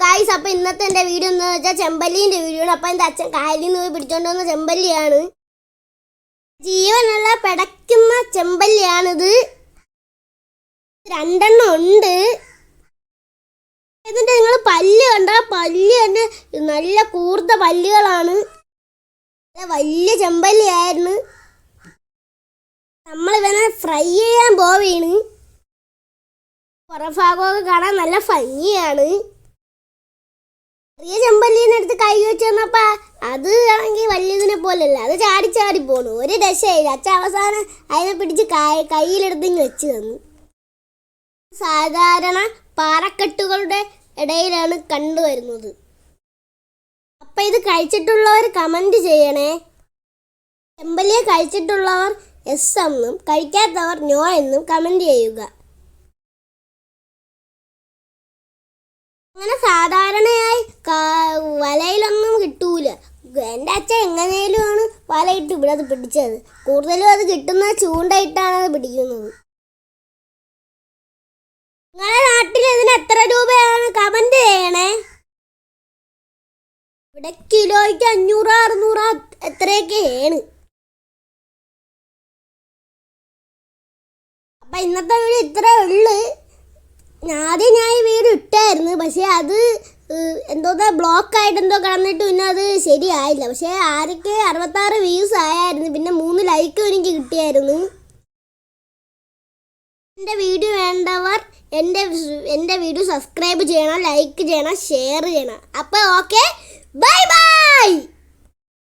Guys, അപ്പോൾ ഇന്നത്തെ എൻ്റെ വീഡിയോ എന്ന് വെച്ചാൽ ചെമ്പല്ലീൻ്റെ വീഡിയോ ആണ്. അപ്പോൾ എൻ്റെ അച്ഛൻ കായലിൽ നിന്ന് പോയി പിടിച്ചോണ്ട് വന്ന ചെമ്പല്ലിയാണ്. ജീവനുള്ള പിടയ്ക്കുന്ന ചെമ്പല്ലിയാണിത്. 2 എണ്ണം ഉണ്ട്. എന്നിട്ട് നിങ്ങൾ പല്ല് കണ്ട, പല്ല് തന്നെ നല്ല കൂർത്ത പല്ലുകളാണ്. വലിയ ചെമ്പല്ലിയായിരുന്നു. നമ്മളിവനെ ഫ്രൈ ചെയ്യാൻ പോവുകയാണ്. പുറഭാഗമൊക്കെ കാണാൻ നല്ല ഭംഗിയാണ്. ചെറിയ ചെമ്പല്ലീനെ എടുത്ത് കൈ വെച്ച് വന്നപ്പോൾ അത് ആണെങ്കിൽ വലിയതിനെ പോലല്ല, അത് ചാടി ചാടി പോണു. ഒരു രക്ഷയില്ല. അച്ഛൻ അവസാനം അതിനെ പിടിച്ച് കയ്യിലെടുത്ത് വെച്ച് തന്നു. സാധാരണ പാറക്കെട്ടുകളുടെ ഇടയിലാണ് കണ്ടുവരുന്നത്. അപ്പം ഇത് കഴിച്ചിട്ടുള്ളവർ കമൻറ്റ് ചെയ്യണേ. ചെമ്പല്ലിയെ കഴിച്ചിട്ടുള്ളവർ എസ് എന്നും കഴിക്കാത്തവർ നോ എന്നും കമൻറ്റ് ചെയ്യുക. അങ്ങനെ സാധാരണയായി വലയിലൊന്നും കിട്ടൂല. എൻ്റെ അച്ഛൻ എങ്ങനെയുമാണ് വലയിട്ട് ഇവിടെ അത് പിടിച്ചത്. കൂടുതലും അത് കിട്ടുന്ന ചൂണ്ടയിട്ടാണ് അത് പിടിക്കുന്നത്. നിങ്ങളുടെ നാട്ടിൽ ഇതിന് എത്ര രൂപയാണ് കമൻറ്റ് ചെയ്യണേ. ഇവിടെ കിലോയ്ക്ക് 500-600 എത്രയൊക്കെയാണ്. അപ്പം ഇന്നത്തെ വീഡിയോ ഇത്രേ ഉള്ളു. ആദ്യം ഞാൻ ഈ വീഡിയോ ഇട്ടായിരുന്നു, പക്ഷേ അത് എന്തോ ബ്ലോക്കായിട്ട് എന്തോ കിടന്നിട്ട് പിന്നെ അത് ശരിയായില്ല. പക്ഷേ ആരൊക്കെ 66 വ്യൂസ് ആയായിരുന്നു. പിന്നെ 3 ലൈക്കും എനിക്ക് കിട്ടിയായിരുന്നു. എൻ്റെ വീഡിയോ വേണ്ടവർ എൻ്റെ വീഡിയോ സബ്സ്ക്രൈബ് ചെയ്യണം, ലൈക്ക് ചെയ്യണം, ഷെയർ ചെയ്യണം. അപ്പോൾ ഓക്കെ, ബൈ ബൈ.